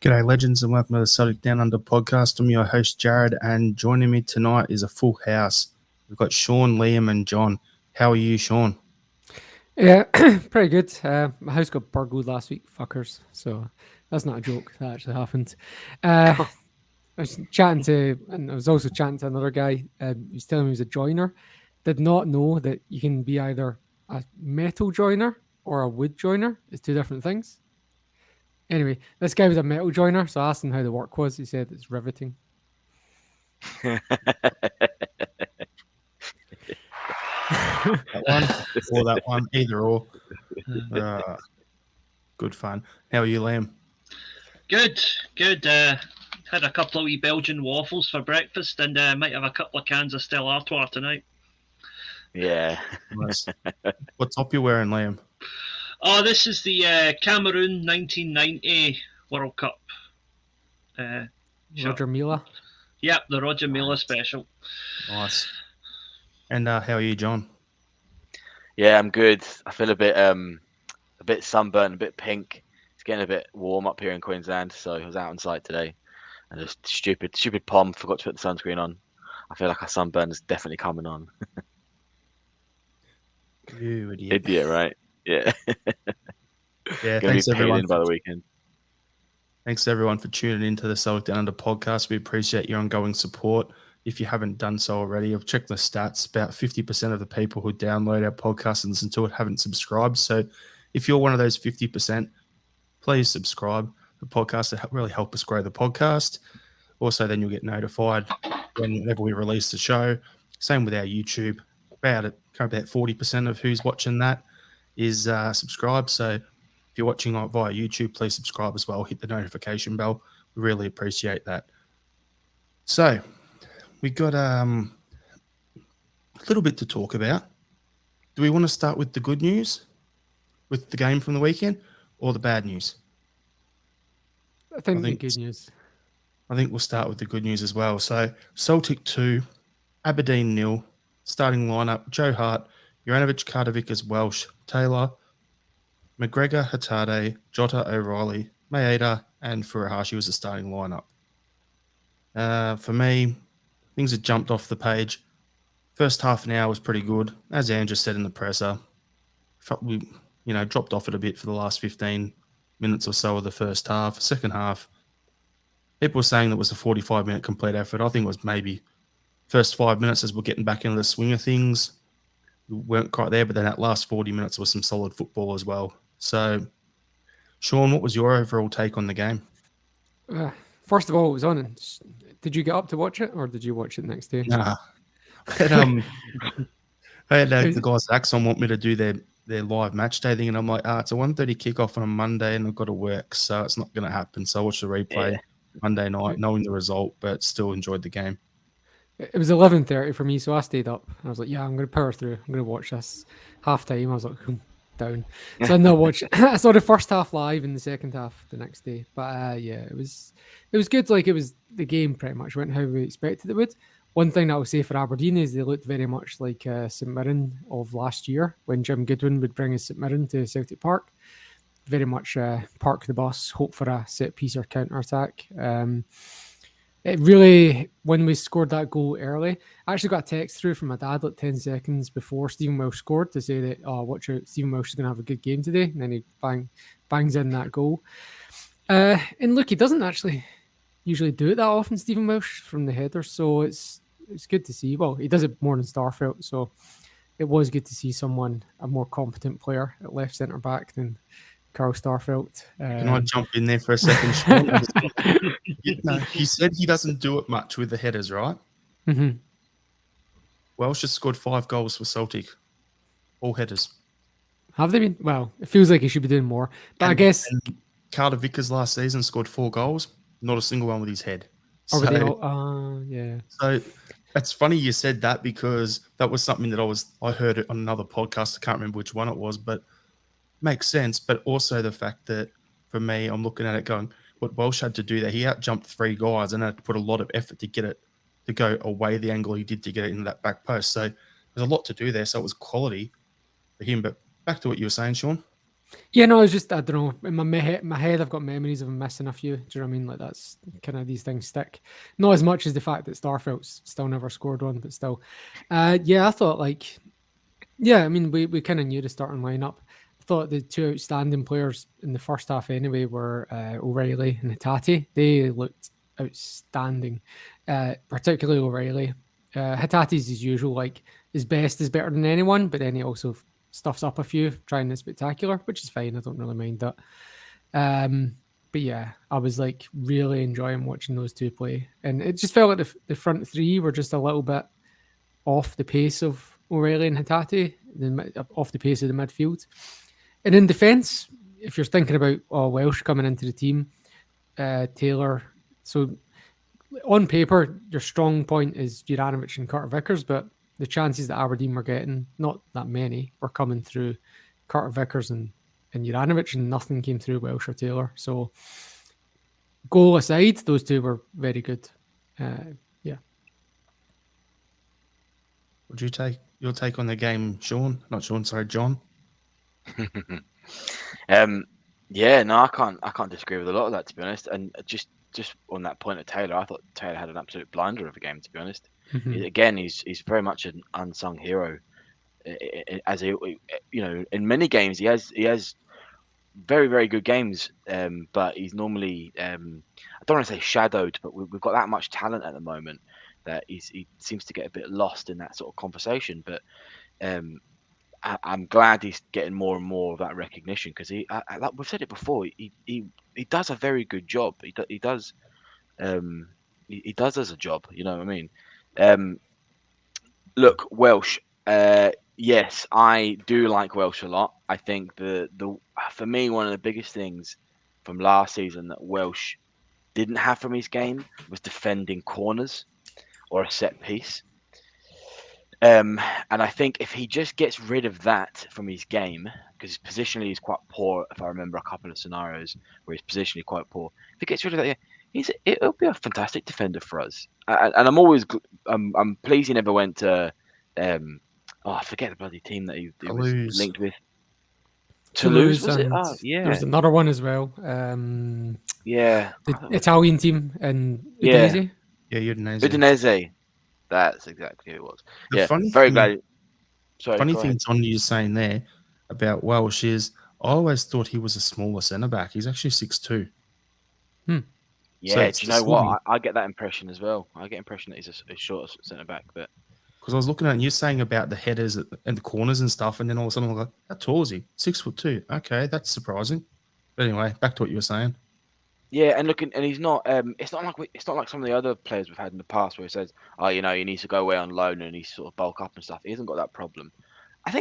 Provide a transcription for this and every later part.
G'day, legends, and welcome to the Celtic Down Under podcast. I'm your host, Jared, and joining me tonight is a full house. We've got Sean, Liam, and John. How are you, Sean? Yeah, pretty good. My house got burgled last week, fuckers. So that's not a joke. That actually happened. I was also chatting to another guy. He was telling me he was a joiner. Did not know that you can be either a metal joiner or a wood joiner. It's two different things. Anyway, this guy was a metal joiner, so I asked him how the work was. He said it's riveting. That one or that one, either or. Good fun. How are you, Liam? Good. Had a couple of wee Belgian waffles for breakfast, and might have a couple of cans of Stella Artois tonight. Yeah. Nice. What top you wearing, Liam? Oh, this is the Cameroon 1990 World Cup. Roger Mila. Yep, the Roger Mila special. Nice. And how are you, John? Yeah, I'm good. I feel a bit sunburned, a bit pink. It's getting a bit warm up here in Queensland, so I was out on site today, and just stupid Pom forgot to put the sunscreen on. I feel like a sunburn is definitely coming on. You idiot. Idiot, right? Yeah. Yeah, Gonna thanks be paid everyone. in by the weekend. Thanks everyone for tuning into the Celtic Down Under podcast. We appreciate your ongoing support. If you haven't done so already, I've checked the stats. About 50% of the people who download our podcast and listen to it haven't subscribed. So if you're one of those 50%, please subscribe. The podcast will really help us grow the podcast. Also, then you'll get notified whenever we release the show. Same with our YouTube. About 40% of who's watching that is subscribed. So if you're watching via YouTube, please subscribe as well. Hit the notification bell. We really appreciate that. So we got a little bit to talk about. Do we want to start with the good news, with the game from the weekend, or the bad news? I think the good news. I think we'll start with the good news as well. So Celtic 2, Aberdeen 0, starting lineup, Joe Hart, Juranovic, Kardovic Welsh, Taylor, McGregor, Hatade, Jota, O'Reilly, Maeda, and Furuhashi was the starting lineup. For me, things had jumped off the page. First half an hour was pretty good. As Andrew said in the presser, we dropped off it a bit for the last 15 minutes or so of the first half. Second half, people were saying that was a 45-minute complete effort. I think it was maybe first 5 minutes as we're getting back into the swing of things. We weren't quite there, but then that last 40 minutes was some solid football as well. So, Sean, what was your overall take on the game? First of all, it was on. Did you get up to watch it, or did you watch it next day? Nah. I had the guys at Axon want me to do their live match day thing, and I'm like, it's a 1:30 kickoff on a Monday, and I've got to work, so it's not going to happen. So I watched the replay Monday night, knowing the result, but still enjoyed the game. It was 11:30 for me, so I stayed up. I was like, yeah, I'm going to power through. I'm going to watch this. Half time, I was like, down. So I not watch. I saw the first half live and the second half the next day. But yeah, it was good. Like, it was, the game pretty much went how we expected it would. One thing that I would say for Aberdeen is they looked very much like St Mirren of last year when Jim Goodwin would bring his St Mirren to Celtic Park. Very much park the bus, hope for a set piece or counter attack. It really, when we scored that goal early, I actually got a text through from my dad like 10 seconds before Stephen Welsh scored to say that, watch out, Stephen Welsh is going to have a good game today. And then he bangs in that goal. And look, he doesn't actually usually do it that often, Stephen Welsh, from the header. So it's good to see. Well, he does it more than Starfelt. So it was good to see someone, a more competent player at left centre back than Carl Starfelt. Can I jump in there for a second, Sean? He said he doesn't do it much with the headers, right? Mm-hmm. Welsh has scored 5 goals for Celtic. All headers. Have they been? Well, it feels like he should be doing more. But I guess Carter Vickers last season scored 4 goals, not a single one with his head. Yeah. So it's funny you said that, because that was something that I heard it on another podcast. I can't remember which one it was, but makes sense. But also the fact that, for me, I'm looking at it going, what Welsh had to do there, he out-jumped 3 guys and had to put a lot of effort to get it to go away the angle he did to get it into that back post. So there's a lot to do there. So it was quality for him. But back to what you were saying, Sean. Yeah, no, it's just I don't know. In my head, I've got memories of him missing a few. Do you know what I mean? Like that's kind of these things stick. Not as much as the fact that Starfelt's still never scored one, but still. Yeah, I thought like, yeah, I mean, we kind of knew the starting lineup. I thought the two outstanding players in the first half anyway were O'Reilly and Hitati. They looked outstanding, particularly O'Reilly. Hitati's as usual, like his best is better than anyone, but then he also stuffs up a few trying the spectacular, which is fine. I don't really mind that. But yeah, I was like really enjoying watching those two play, and it just felt like the front three were just a little bit off the pace of O'Reilly and Hitati, off the pace of the midfield. And in defence, if you're thinking about Welsh coming into the team, Taylor. So on paper, your strong point is Juranovic and Carter Vickers, but the chances that Aberdeen were getting, not that many, were coming through Carter Vickers and Juranovic, and nothing came through Welsh or Taylor. So goal aside, those two were very good. Yeah. Would you take your take on the game, Sean? Not Sean, sorry, John. Yeah, no, I can't disagree with a lot of that, to be honest. And just on that point of Taylor, I thought Taylor had an absolute blinder of a game, to be honest. Mhm. Again, he's very much an unsung hero. As he, in many games he has very, very good games, but he's normally I don't want to say shadowed, but we've got that much talent at the moment that he seems to get a bit lost in that sort of conversation. But um, I'm glad he's getting more and more of that recognition because like we've said it before, he does a very good job. He does um, he does as a job. You know what I mean? Um, Look, Welsh. Yes, I do like Welsh a lot. I think the for me one of the biggest things from last season that Welsh didn't have from his game was defending corners or a set piece. And I think if he just gets rid of that from his game, because positionally he's quite poor. If I remember a couple of scenarios where he's positionally quite poor, if he gets rid of that, yeah, it'll be a fantastic defender for us. And I'm always I'm pleased he never went to I forget the bloody team that he was Toulouse. linked with. Toulouse, Toulouse, was it? and Oh there was yeah, another one as well. yeah, The Italian team in yeah. Udinese. Yeah, Udinese. Udinese. That's exactly who it was. The Yeah, funny very thing, glad. Sorry, funny go thing, ahead. John, you're saying there about Welsh is I always thought he was a smaller centre back. He's actually 6'2". So Yeah, it's do you know what? deceiving I get that impression as well. I get the impression that he's a short centre back, but because I was looking at it and you're saying about the headers and the corners and stuff, and then all of a sudden I'm like, how tall is he? 6'2". Okay, that's surprising. But anyway, back to what you were saying. yeah, and looking, and he's not. It's not like some of the other players we've had in the past where he says, "Oh, he needs to go away on loan and he sort of bulk up and stuff." He hasn't got that problem. I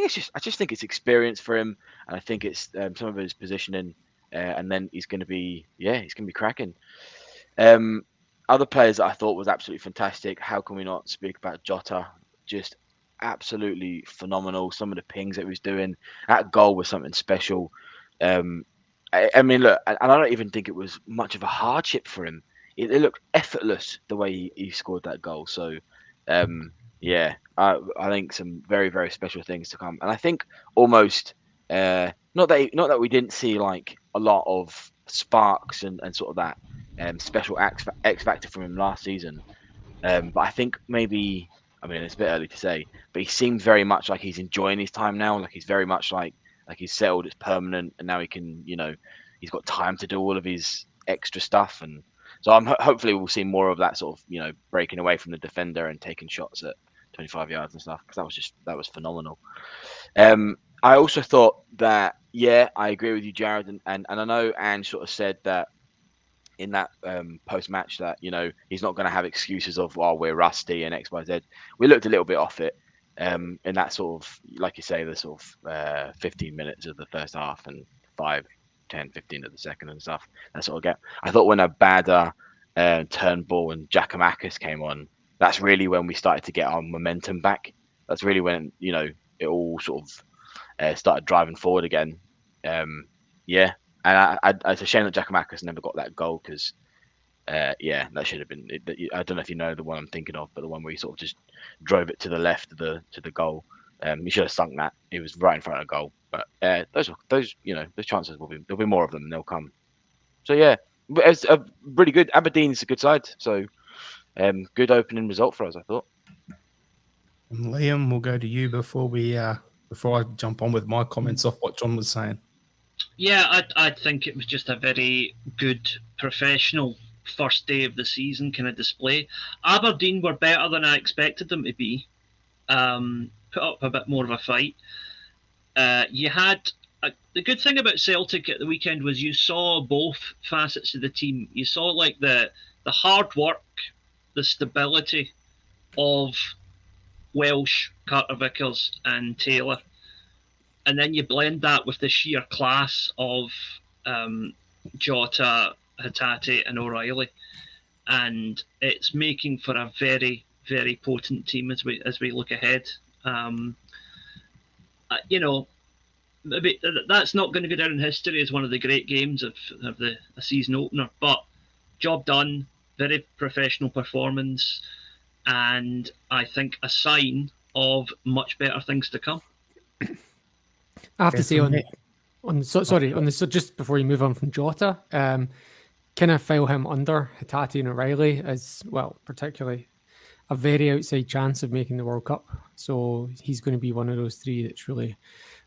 just think it's experience for him, and I think it's some of his positioning, and then he's going to be, he's going to be cracking. Um, Other players that I thought was absolutely fantastic. How can we not speak about Jota? Just absolutely phenomenal. Some of the pings that he was doing, that goal was something special. Um, I mean, look, and I don't even think it was much of a hardship for him. It looked effortless the way he scored that goal. So, yeah, I think some very, very special things to come. And I think almost not that we didn't see like a lot of sparks and sort of that special X factor from him last season. But I think maybe, I mean, it's a bit early to say, but he seemed very much like he's enjoying his time now. Like he's very much like he's settled, it's permanent, and now he can, he's got time to do all of his extra stuff. And so hopefully we'll see more of that sort of, breaking away from the defender and taking shots at 25 yards and stuff, because that was phenomenal. I also thought that, yeah, I agree with you, Jared, and I know Anne sort of said that in that post match that he's not going to have excuses of we're rusty and XYZ. We looked a little bit off it in that sort of, like you say, the sort of 15 minutes of the first half and 5, 10, 15 of the second and stuff. That sort of gap. I thought when Abada, Turnbull and Giacomakis came on, that's really when we started to get our momentum back. That's really when it all sort of started driving forward again. Yeah, and it's a shame that Giacomakis never got that goal because, yeah, that should have been. I don't know if you know the one I'm thinking of, but the one where he sort of just drove it to the left of the goal. He should have sunk that. He was right in front of the goal. But those chances there'll be more of them, and they'll come. So yeah, but it's a really good. Aberdeen's a good side. So good opening result for us, I thought. And Liam, we'll go to you before I jump on with my comments off what John was saying. Yeah, I think it was just a very good professional first day of the season kind of display. Aberdeen were better than I expected them to be. Put up a bit more of a fight. You had the good thing about Celtic at the weekend was you saw both facets of the team. You saw like the hard work, the stability of Welsh, Carter Vickers, and Taylor, and then you blend that with the sheer class of Jota, Hatate, and O'Reilly, and it's making for a very, very potent team as we look ahead. Maybe that's not going to go down in history as one of the great games of the season opener, but job done, very professional performance, and I think a sign of much better things to come. I have to say so just before you move on from Jota, kind of file him under Hatate and O'Reilly as well, particularly a very outside chance of making the World Cup. So he's going to be one of those three that's really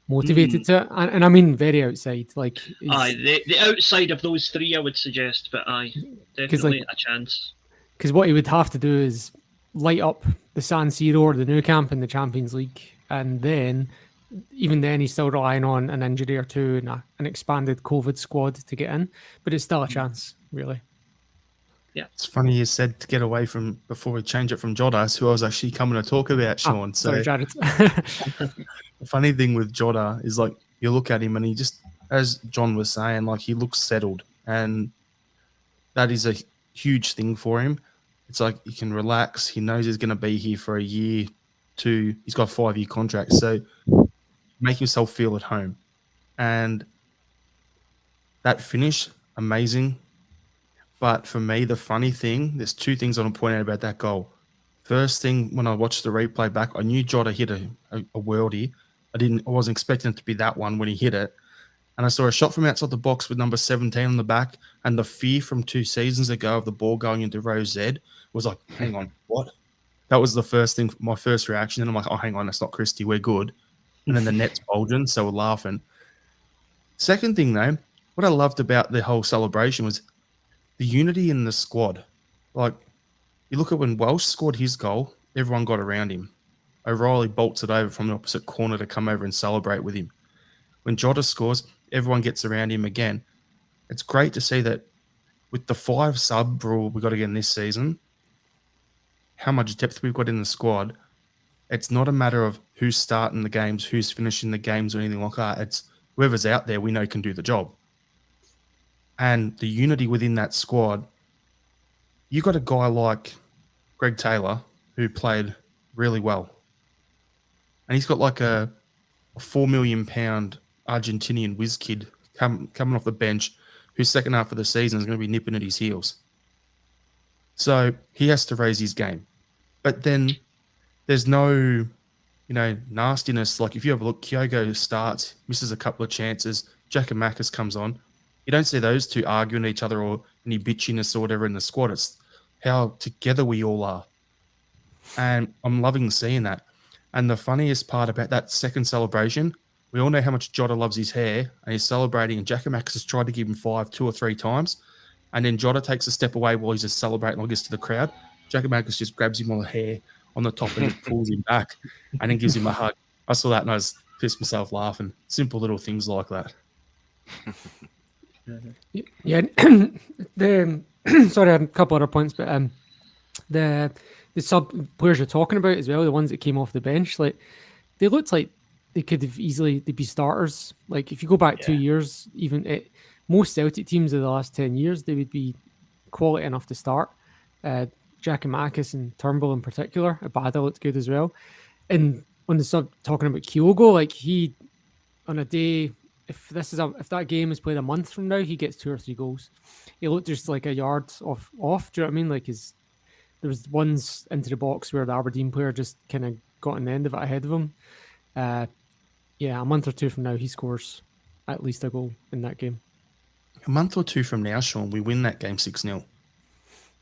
motivated to, and I mean very outside. Like the outside of those three, I would suggest, but definitely a chance. Because what he would have to do is light up the San Siro or the Nou Camp in the Champions League, and then even then he's still relying on an injury or two and an expanded COVID squad to get in, but it's still a chance, really. Yeah, it's funny you said to get away from before we change it from Jota, who I was actually coming to talk about, Sean. Sorry, Jared. The funny thing with Jota is like you look at him and he just, as John was saying, like he looks settled, and that is a huge thing for him. It's like he can relax. He knows he's going to be here for a year, 2. He's got a 5-year contract, so make himself feel at home. And that finish, amazing. But for me, the funny thing, there's 2 things I want to point out about that goal. First thing, when I watched the replay back, I knew Jota hit a worldie. I wasn't expecting it to be that one when he hit it. And I saw a shot from outside the box with number 17 on the back, and the fear from 2 seasons ago of the ball going into row Z was like, hang on, what? That was the first thing, my first reaction. And I'm like, oh, hang on, that's not Christie, we're good. And then the net's bulging, so we're laughing. Second thing, though, what I loved about the whole celebration was the unity in the squad. Like, you look at when Welsh scored his goal, everyone got around him. O'Reilly bolts it over from the opposite corner to come over and celebrate with him. When Jota scores, everyone gets around him again. It's great to see that with the 5 sub rule we got again this season, how much depth we've got in the squad. It's not a matter of who's starting the games, who's finishing the games or anything like that. It's whoever's out there we know can do the job. And the unity within that squad, you got a guy like Greg Taylor who played really well. And he's got like a £4 million Argentinian whiz kid coming off the bench whose second half of the season is going to be nipping at his heels. So he has to raise his game. But then there's no, nastiness. Like if you have a look, Kyogo starts, misses a couple of chances, Giakoumakis comes on. You don't see those 2 arguing at each other or any bitchiness or whatever in the squad. It's how together we all are. And I'm loving seeing that. And the funniest part about that second celebration, we all know how much Jota loves his hair, and he's celebrating, and Giakoumakis has tried to give him 5 2 or 3 times. And then Jota takes a step away while he's just celebrating all this to the crowd. Giakoumakis just grabs him on the hair on the top and just pulls him back and then gives him a hug. I saw that and I just pissed myself laughing. Simple little things like that. Yeah, sorry, I had a couple other points, but the sub players you're talking about as well, the ones that came off the bench, like they looked like they could have easily they'd be starters. Like if you go back 2 years, even most Celtic teams of the last 10 years, they would be quality enough to start. Giakoumakis and Turnbull in particular, Abada looked good as well. And on the sub talking about Kyogo, like he on a day. If that game is played a month from now, he gets 2 or 3 goals. He looked just like a yard off. Do you know what I mean? Like there was ones into the box where the Aberdeen player just kind of got on the end of it ahead of him. Yeah, a month or two from now, he scores at least a goal in that game. A month or two from now, Sean, we win that game 6-0.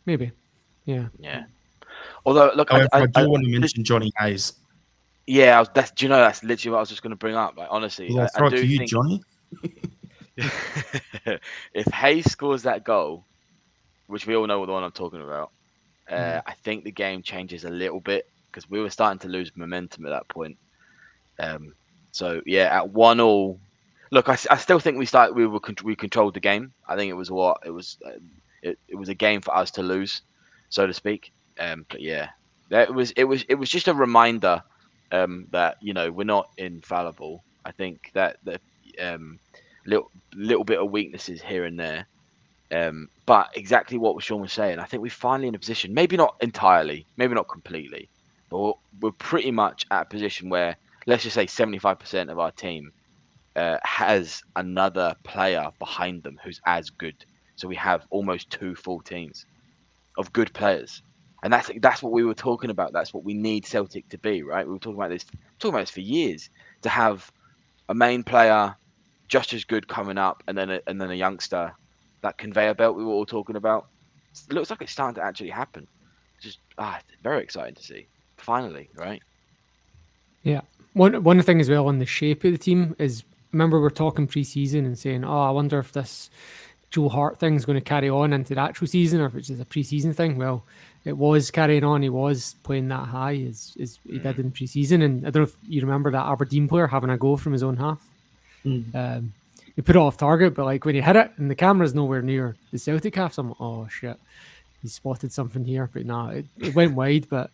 Maybe. Yeah. Yeah. Although, look, However, I do want to mention Johnny Hayes. Yeah, do you know that's literally what I was just going to bring up? Like, honestly, Will I I throw it do to you, think Johnny? if Hayes scores that goal, which we all know the one I'm talking about, I think the game changes a little bit because we were starting to lose momentum at that point. So yeah, at 1-1, look, I still think we controlled the game. I think it was a game for us to lose, so to speak. But yeah, it was just a reminder that we're not infallible. I think that the little bit of weaknesses here and there. But exactly what Sean was saying, I think we're finally in a position, maybe not entirely, maybe not completely, but we're pretty much at a position where, let's just say 75% of our team has another player behind them who's as good. So we have almost 2 full teams of good players. And that's what we were talking about. That's what we need Celtic to be, right? We were talking about this for years, to have a main player just as good coming up, and then a youngster. That conveyor belt we were all talking about, it looks like it's starting to actually happen. Just very exciting to see. Finally, right? Yeah. One thing as well on the shape of the team is, remember we're talking pre-season and saying, I wonder if this Joe Hart thing's going to carry on into the actual season or if it's just a pre-season thing. Well, it was carrying on. He was playing that high as he did in pre-season. And I don't know if you remember that Aberdeen player having a go from his own half. He put it off target, but like when he hit it and the camera's nowhere near the Celtic half, so I'm like, oh shit, he spotted something here. But no, it went wide. But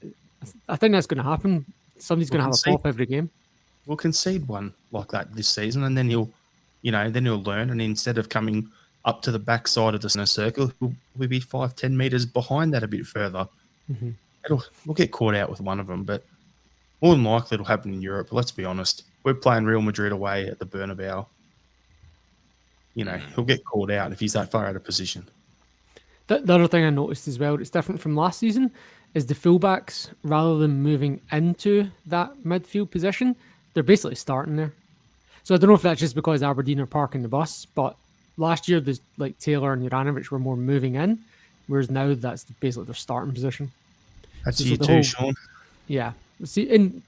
I think that's going to happen. Somebody's going to have a pop every game. We'll concede one like that this season, and then he'll learn. And instead of coming up to the backside of the center circle, we'll be 5-10 meters behind that a bit further. We'll get caught out with one of them, but more than likely it'll happen in Europe. But let's be honest, we're playing Real Madrid away at the Bernabeu. He'll get called out if he's that far out of position. The other thing I noticed as well, it's different from last season, is the fullbacks, rather than moving into that midfield position, they're basically starting there. So I don't know if that's just because Aberdeen are parking the bus, but last year, there's like Taylor and Juranovic were more moving in, whereas now that's basically their starting position. That's you too, Sean. Yeah. See, and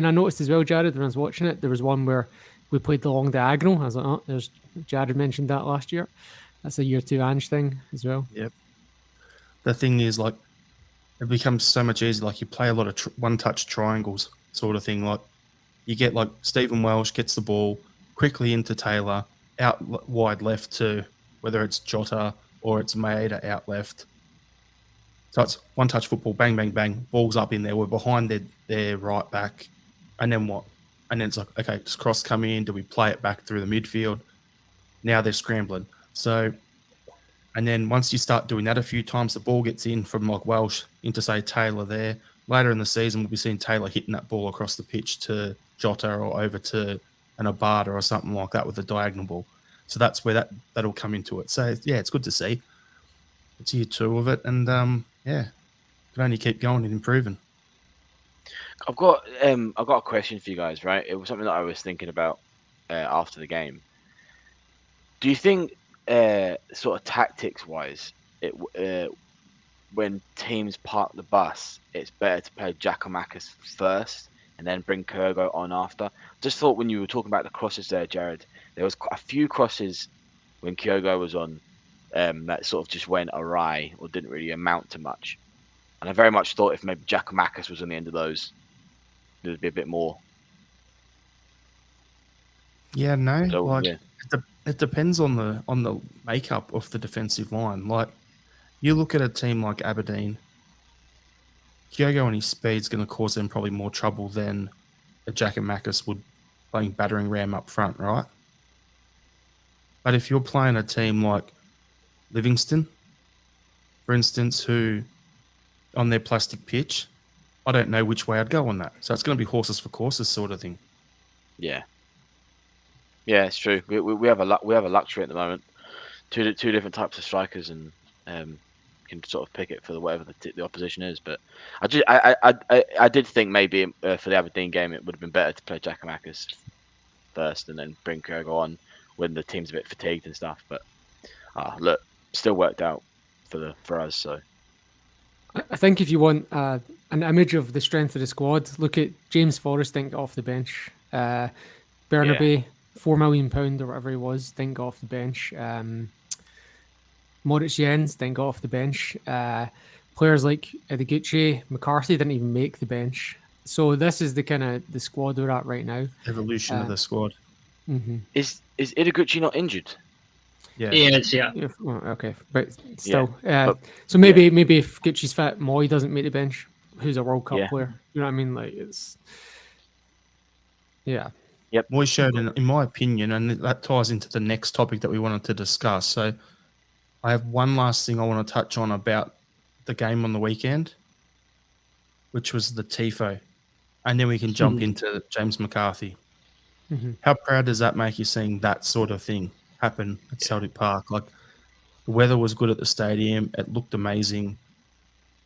I noticed as well, Jared, when I was watching it, there was one where we played the long diagonal. I was like, there's Jared mentioned that last year. That's a year 2 Ange thing as well. Yep. The thing is, like, it becomes so much easier. Like, you play a lot of one-touch triangles sort of thing. Like, you get, like, Stephen Welsh gets the ball quickly into Taylor, out wide left to whether it's Jota or it's Maeda out left. So it's one-touch football, bang, bang, bang, ball's up in there. We're behind their right back. And then what? And then it's like, okay, does cross come in? Do we play it back through the midfield? Now they're scrambling. So, and then once you start doing that a few times, the ball gets in from like Welsh into, say, Taylor there. Later in the season, we'll be seeing Taylor hitting that ball across the pitch to Jota or over to an Abada or something like that with a diagonal ball. So that's where that'll come into it. So, yeah, it's good to see. It's year 2 of it. And, yeah, can only keep going and improving. I've got a question for you guys, right? It was something that I was thinking about after the game. Do you think, sort of tactics-wise, when teams park the bus, it's better to play Giakoumakis first and then bring Kyogo on after? Just thought when you were talking about the crosses there, Jared, there was a few crosses when Kyogo was on that sort of just went awry or didn't really amount to much. And I very much thought if maybe Giakoumakis was on the end of those, there'd be a bit more. Yeah, no. So, like, yeah. it depends on the makeup of the defensive line. Like, you look at a team like Aberdeen, Kyogo and his speed's going to cause them probably more trouble than a Giakoumakis would playing battering ram up front, right? But if you're playing a team like Livingston, for instance, who on their plastic pitch, I don't know which way I'd go on that. So it's going to be horses for courses sort of thing. Yeah. Yeah, it's true. We have a luxury at the moment. Two different types of strikers, and can sort of pick it for whatever the opposition is. But I did think maybe for the Aberdeen game it would have been better to play Giakoumakis first and then bring Kyogo on when the team's a bit fatigued and stuff. But look, still worked out for us. So I think if you want an image of the strength of the squad, look at James Forrest, think off the bench. Bernabe, £4 million or whatever he was, think off the bench. Moritz Jens, think off the bench. Players like Ediguchi, McCarthy didn't even make the bench. So this is the kind of the squad we're at right now. Evolution of the squad. Mm-hmm. Is Idiguchi not injured? Yeah. He is, yeah. Well, okay, but still, but- so maybe if Gucci's fit, Moy doesn't make the bench. Who's a World Cup Yeah. player? You know what I mean? Like it's, yeah. Moy showed, in my opinion, and that ties into the next topic that we wanted to discuss. So I have one last thing I want to touch on about the game on the weekend, which was the TIFO. And then we can jump into James McCarthy. Mm-hmm. How proud does that make you seeing that sort of thing happen at Celtic Park? Like, the weather was good at the stadium. It looked amazing.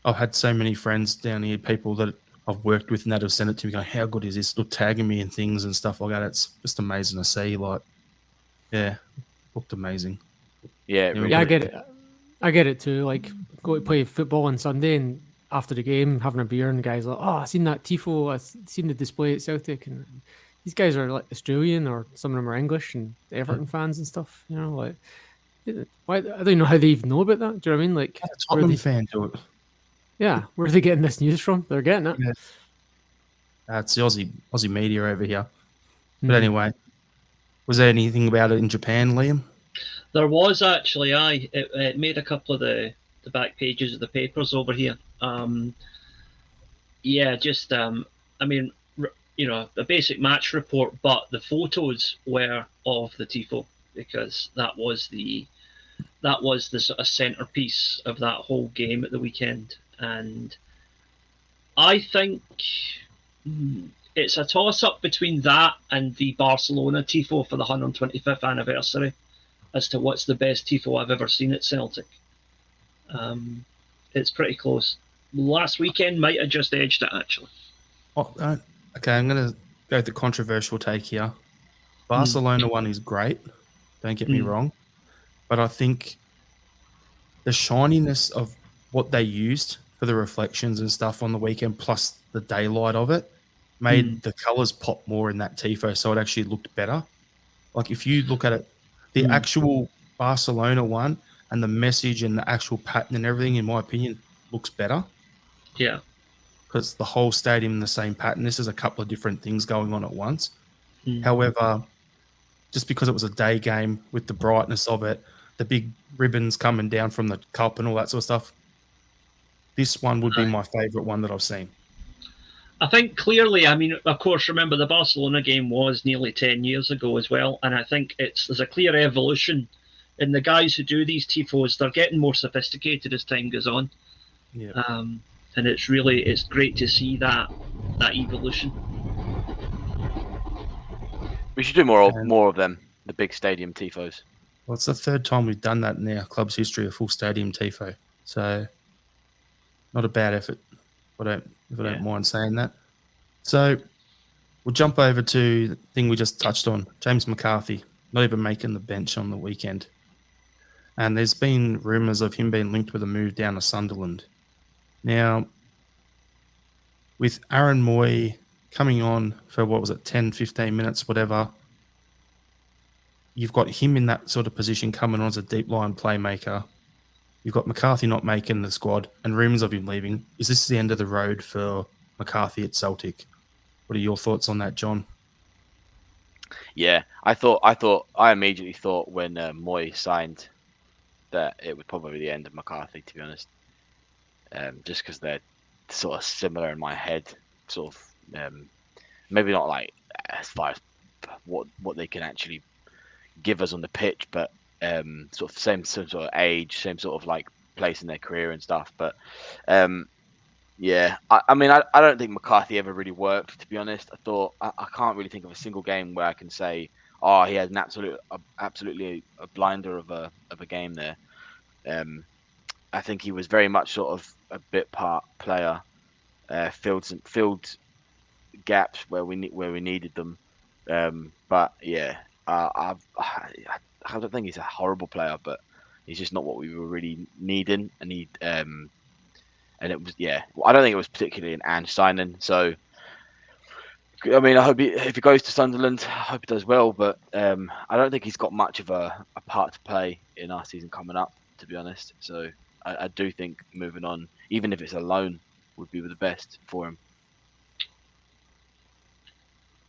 I've had so many friends down here, people that I've worked with and that have sent it to me going, how good is this? Look, tagging me and things and stuff like that. It's just amazing to see. Like, yeah, looked amazing. Yeah, Yeah, Yeah, I get it. I get it too. Like, go to play football on Sunday and after the game, having a beer, and the guys are like, oh, I seen that tifo, I seen the display at Celtic, and these guys are like Australian or some of them are English and Everton fans and stuff. You know, like, why? I don't know how they even know about that. Do you know what I mean? Like, A where are Tottenham they, fan to it. yeah, where are they getting this news from? They're getting it. Yeah. It's the Aussie media over here. But Mhm. anyway, was there anything about it in Japan, Liam? There was actually, it made a couple of the back pages of the papers over here. Yeah, just I mean, the basic match report, but the photos were of the tifo because that was the sort of centerpiece of that whole game at the weekend, and I think it's a toss up between that and the Barcelona tifo for the 125th anniversary as to what's the best tifo I've ever seen at Celtic. It's pretty close. Last weekend might have just edged it, actually. Oh, okay, I'm going to go with the controversial take here. Barcelona one is great. Don't get me wrong. But I think the shininess of what they used for the reflections and stuff on the weekend, plus the daylight of it, made the colours pop more in that tifo, so it actually looked better. Like, if you look at it, the actual Barcelona one and the message and the actual pattern and everything, in my opinion, looks better. Yeah. Because the whole stadium in the same pattern. This is a couple of different things going on at once. However, just because it was a day game with the brightness of it, the big ribbons coming down from the cup and all that sort of stuff, this one would be my favourite one that I've seen. I think clearly, I mean, of course, remember the Barcelona game was nearly 10 years ago as well, and I think there's a clear evolution in the guys who do these tifos. They're getting more sophisticated as time goes on. Yeah. And it's great to see that evolution. We should do more of them, the big stadium tifos. Well, it's the third time we've done that in our club's history, a full stadium tifo. So, not a bad effort. If I don't mind saying that. So, we'll jump over to the thing we just touched on. James McCarthy, not even making the bench on the weekend. And there's been rumours of him being linked with a move down to Sunderland. Now, with Aaron Moy coming on for, 10, 15 minutes, whatever, you've got him in that sort of position coming on as a deep line playmaker. You've got McCarthy not making the squad and rumours of him leaving. Is this the end of the road for McCarthy at Celtic? What are your thoughts on that, John? Yeah, I immediately thought when Moy signed that it would probably be the end of McCarthy, to be honest. Just because they're sort of similar in my head, sort of maybe not like as far as what they can actually give us on the pitch, but sort of same sort of age, same sort of like place in their career and stuff. But yeah, I mean, I don't think McCarthy ever really worked, to be honest. I can't really think of a single game where I can say, oh, he had an absolutely a blinder of a game there. I think he was very much sort of a bit part player, filled gaps where we needed them. But yeah, I don't think he's a horrible player, but he's just not what we were really needing. And and it was I don't think it was particularly an Ange signing. So I mean, I hope if he goes to Sunderland, I hope he does well. But I don't think he's got much of a part to play in our season coming up, to be honest. So I do think moving on, even if it's a loan, would be the best for him.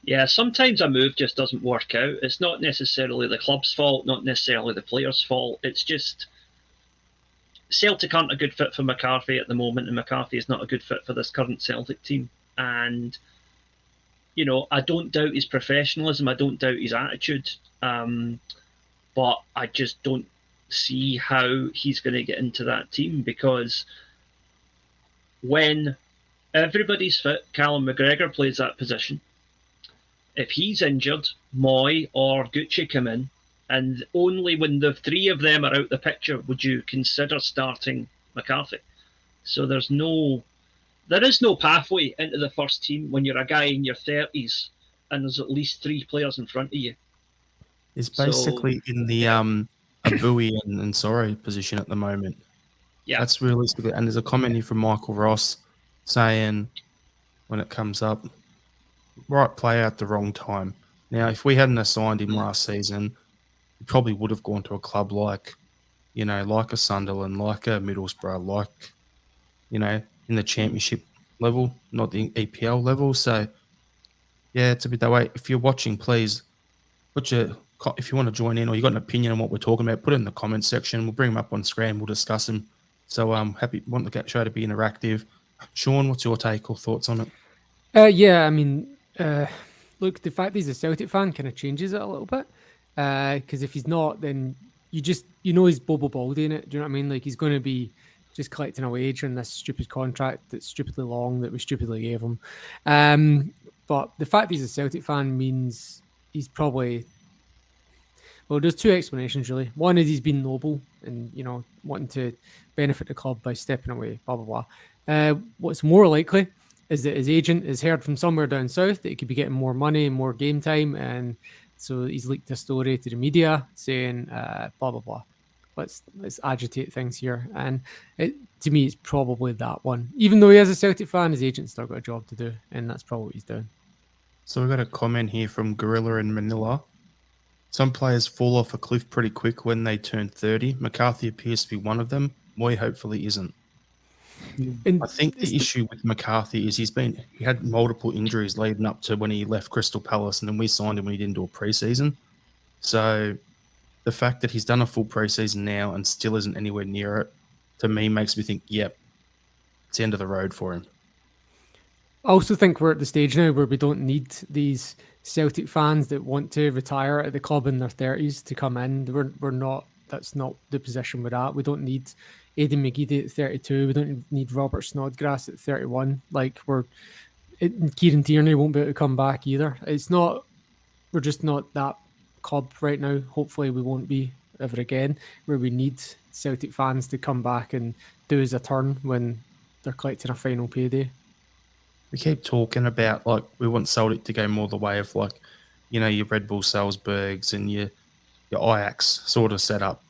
Yeah, sometimes a move just doesn't work out. It's not necessarily the club's fault, not necessarily the player's fault. It's just Celtic aren't a good fit for McCarthy at the moment, and McCarthy is not a good fit for this current Celtic team. And, you know, I don't doubt his professionalism. I don't doubt his attitude. But I just don't see how he's going to get into that team, because when everybody's fit, Callum McGregor plays that position. If he's injured, Moy or Gucci come in, and only when the three of them are out the picture would you consider starting McCarthy. So there is no pathway into the first team when you're a guy in your 30s and there's at least three players in front of you. He's basically in the Abui and Sorry position at the moment. Yeah, that's realistically. And there's a comment here from Michael Ross saying, when it comes up, right player at the wrong time. Now, if we hadn't assigned him last season, he probably would have gone to a club like, like a Sunderland, like a Middlesbrough, like, in the championship level, not the EPL level. So, yeah, it's a bit that way. If you're watching, please if you want to join in or you got an opinion on what we're talking about, put it in the comments section. We'll bring them up on screen. We'll discuss them. So want the show to be interactive. Sean, what's your take or thoughts on it? Yeah, I mean, look, the fact that he's a Celtic fan kind of changes it a little bit. Because if he's not, then he's Bobo Baldy in it. Do you know what I mean? Like, he's going to be just collecting a wage on this stupid contract that's stupidly long that we stupidly gave him. But the fact that he's a Celtic fan means he's probably... Well, there's two explanations, really. One is he's been noble and, wanting to benefit the club by stepping away, blah, blah, blah. What's more likely is that his agent has heard from somewhere down south that he could be getting more money and more game time, and so he's leaked a story to the media saying, blah, blah, blah. Let's agitate things here. And to me, it's probably that one. Even though he is a Celtic fan, his agent's still got a job to do, and that's probably what he's doing. So we've got a comment here from Gorilla in Manila. Some players fall off a cliff pretty quick when they turn 30. McCarthy appears to be one of them. Moy hopefully isn't. And I think the issue with McCarthy is he had multiple injuries leading up to when he left Crystal Palace, and then we signed him when he didn't do a preseason. So the fact that he's done a full preseason now and still isn't anywhere near it, to me, makes me think, yep, it's the end of the road for him. I also think we're at the stage now where we don't need these Celtic fans that want to retire at the club in their 30s to come in. We're not. That's not the position we're at. We don't need Aidan McGeady at 32. We don't need Robert Snodgrass at 31. Like, Kieran Tierney won't be able to come back either. It's not. We're just not that club right now. Hopefully, we won't be ever again, where we need Celtic fans to come back and do us a turn when they're collecting a final payday. We keep talking about, like, we want Celtic to go more the way of, like, your Red Bull Salzburgs and your Ajax sort of setup.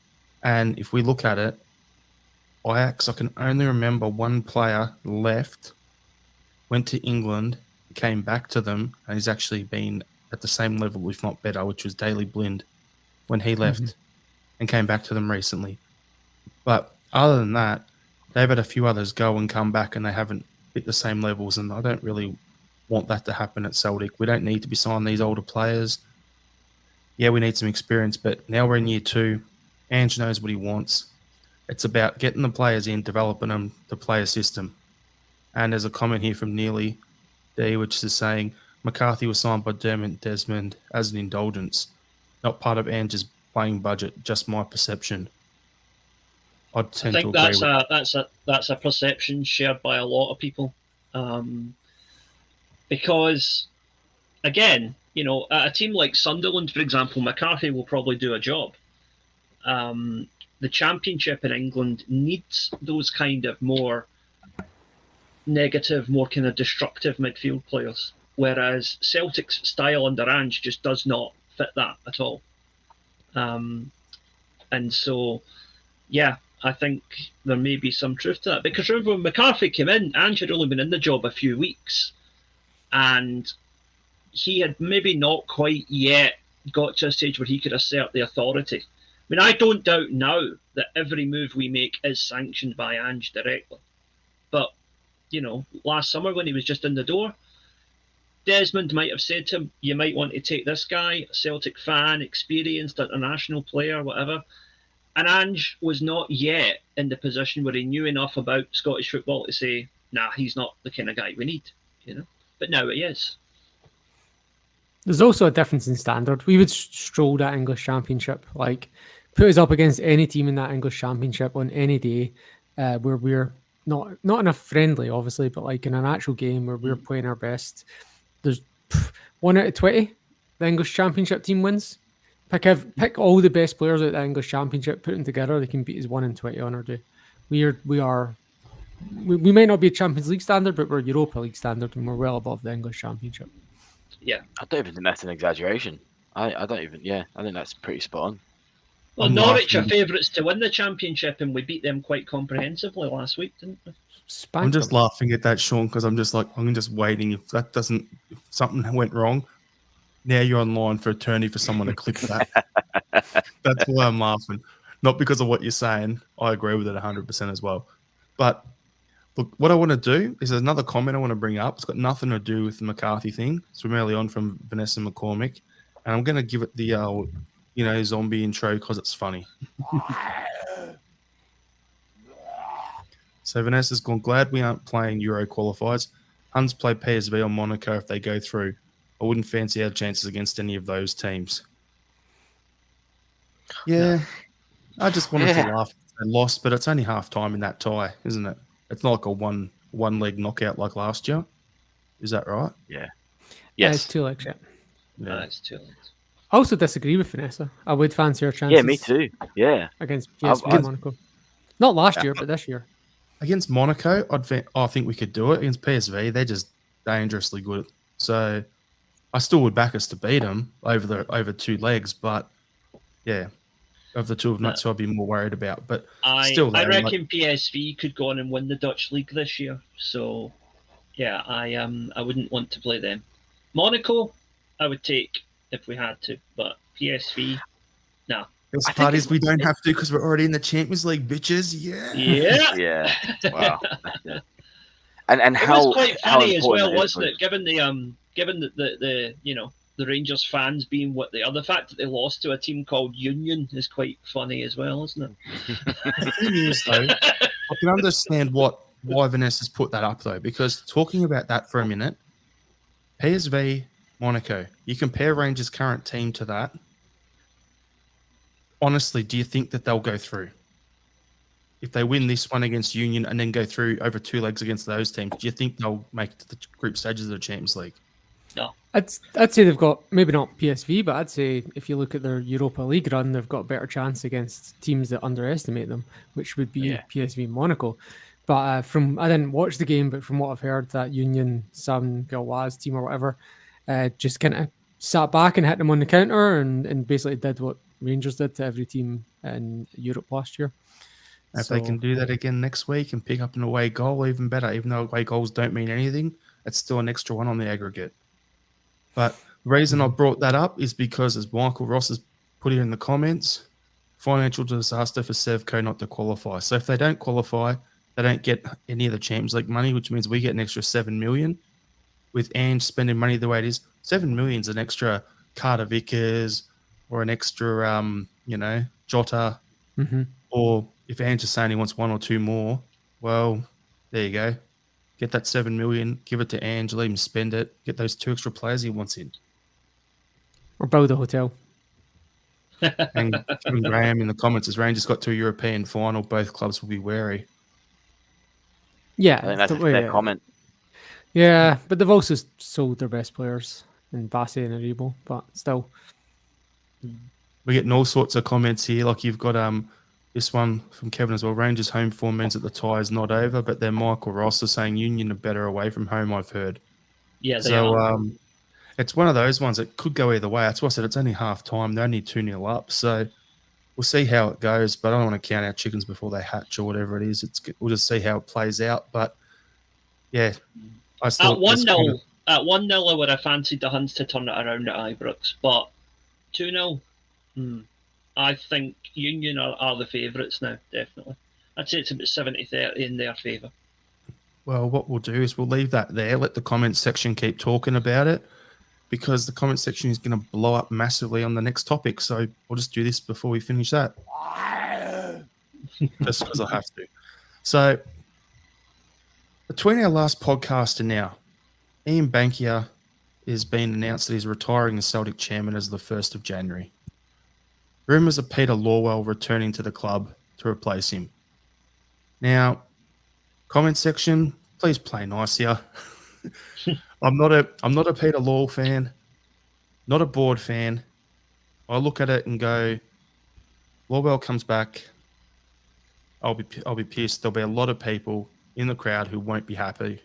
And if we look at it, Ajax, I can only remember one player left, went to England, came back to them, and he's actually been at the same level, if not better, which was Daley Blind when he left and came back to them recently. But other than that, they've had a few others go and come back and they haven't hit the same levels, and I don't really want that to happen at Celtic. We don't need to be signing these older players. Yeah, we need some experience, but now we're in year 2. Ange knows what he wants. It's about getting the players in, developing them to play a system. And there's a comment here from Neely D, which is saying McCarthy was signed by Dermot Desmond as an indulgence, not part of Ange's playing budget, just my perception. I think that's a perception shared by a lot of people, because, again, at a team like Sunderland, for example, McCarthy will probably do a job. the Championship in England needs those kind of more negative, more kind of destructive midfield players, whereas Celtic's style under Ange just does not fit that at all. And so, yeah, I think there may be some truth to that. Because remember, when McCarthy came in, Ange had only been in the job a few weeks, and he had maybe not quite yet got to a stage where he could assert the authority. I mean, I don't doubt now that every move we make is sanctioned by Ange directly. But, last summer when he was just in the door, Desmond might have said to him, you might want to take this guy, a Celtic fan, experienced international player, whatever. And Ange was not yet in the position where he knew enough about Scottish football to say, nah, he's not the kind of guy we need, But now he is. There's also a difference in standard. We would stroll that English Championship, like put us up against any team in that English Championship on any day where we're not in a friendly, obviously, but like in an actual game where we're playing our best. There's 1 out of 20 the English Championship team wins. Pick all the best players at the English Championship, put them together, they can beat us 1 in 20 on our day. We might not be a Champions League standard, but we're Europa League standard, and we're well above the English Championship. Yeah, I don't even think that's an exaggeration. I think that's pretty spot on. Well, Norwich are favourites to win the Championship, and we beat them quite comprehensively last week, didn't we? I'm just laughing at that, Sean, because I'm just waiting. If something went wrong, now you're online for attorney for someone to clip that. That's why I'm laughing. Not because of what you're saying. I agree with it 100% as well. But look, what I want to do is there's another comment I want to bring up. It's got nothing to do with the McCarthy thing. It's from early on from Vanessa McCormick. And I'm going to give it the, zombie intro because it's funny. So Vanessa's gone, glad we aren't playing Euro qualifiers. Huns play PSV or Monaco if they go through. I wouldn't fancy our chances against any of those teams. Yeah, I just wanted to laugh. They lost, but it's only half time in that tie, isn't it? It's not like a one leg knockout like last year. Is that right? Yeah. Yes. It's 2 legs, yeah. No, it's 2 legs. I also disagree with Vanessa. I would fancy our chances. Yeah, me too. Yeah. Against PSV and Monaco. Not last year, but this year. Against Monaco, I think we could do it. Against PSV, they're just dangerously good. So I still would back us to beat them over 2 legs, but yeah, of the two of them, that's who I'd be more worried about. But I reckon PSV could go on and win the Dutch league this year. So yeah, I wouldn't want to play them. Monaco, I would take if we had to, but PSV, no. Best part is we don't have to because we're already in the Champions League, bitches. Yeah. Yeah. Yeah. Wow. And how it was quite funny as well, wasn't it? Given the Rangers fans being what they are, the fact that they lost to a team called Union is quite funny as well, isn't it? The thing is, though, I can understand why Vanessa's put that up though, because talking about that for a minute, PSV, Monaco, you compare Rangers' current team to that. Honestly, do you think that they'll go through? If they win this one against Union and then go through over 2 legs against those teams, do you think they'll make it to the group stages of the Champions League? No. I'd say they've got, maybe not PSV, but I'd say if you look at their Europa League run, they've got a better chance against teams that underestimate them, which would be PSV and Monaco. But I didn't watch the game, but from what I've heard, that Union, Sam Gilwaz team or whatever, just kind of sat back and hit them on the counter and basically did what Rangers did to every team in Europe last year. If they can do that again next week and pick up an away goal, even better. Even though away goals don't mean anything, it's still an extra one on the aggregate. But the reason I brought that up is because, as Michael Ross has put here in the comments, financial disaster for Sevco not to qualify. So if they don't qualify, they don't get any of the Champions League money, which means we get an extra 7 million. With Ange spending money the way it is, 7 million is an extra Carter Vickers or an extra, Jota. Mm-hmm. Or if Ange is saying he wants 1 or 2 more, well, there you go. Get that 7 million, give it to Ange, let him spend it, get those 2 extra players he wants in. Or build a hotel. And Kevin Graham in the comments, as Rangers got to a European final, both clubs will be wary. Yeah. I think that's a fair comment. Yeah, but they've also sold their best players in Bassey and Aribo, but still. We're getting all sorts of comments here. Like you've got This one from Kevin as well. Rangers home form means that the tie is not over, but then Michael Ross is saying Union are better away from home, I've heard. Yeah, they So are. it's one of those ones that could go either way. That's why I said it's only half time. They're only 2-0 up. So we'll see how it goes, but I don't want to count our chickens before they hatch or whatever it is. We'll just see how it plays out. But yeah, I At thought 1-0, I would have fancied the Huns to turn it around at Ibrox, but 2-0, I think Union are the favourites now, definitely. I'd say it's about 70-30 in their favour. Well, what we'll do is we'll leave that there. Let the comments section keep talking about it, because the comment section is going to blow up massively on the next topic. So we'll just do this before we finish that. Just because I have to. So between our last podcast and now, Ian Bankier has been announced that he's retiring as Celtic chairman as the 1st of January. Rumours of Peter Lawwell returning to the club to replace him. Now, comment section, please play nice here. I'm not a Peter Law fan, not a board fan. I look at it and go, Lawwell comes back, I'll be pissed. There'll be a lot of people in the crowd who won't be happy.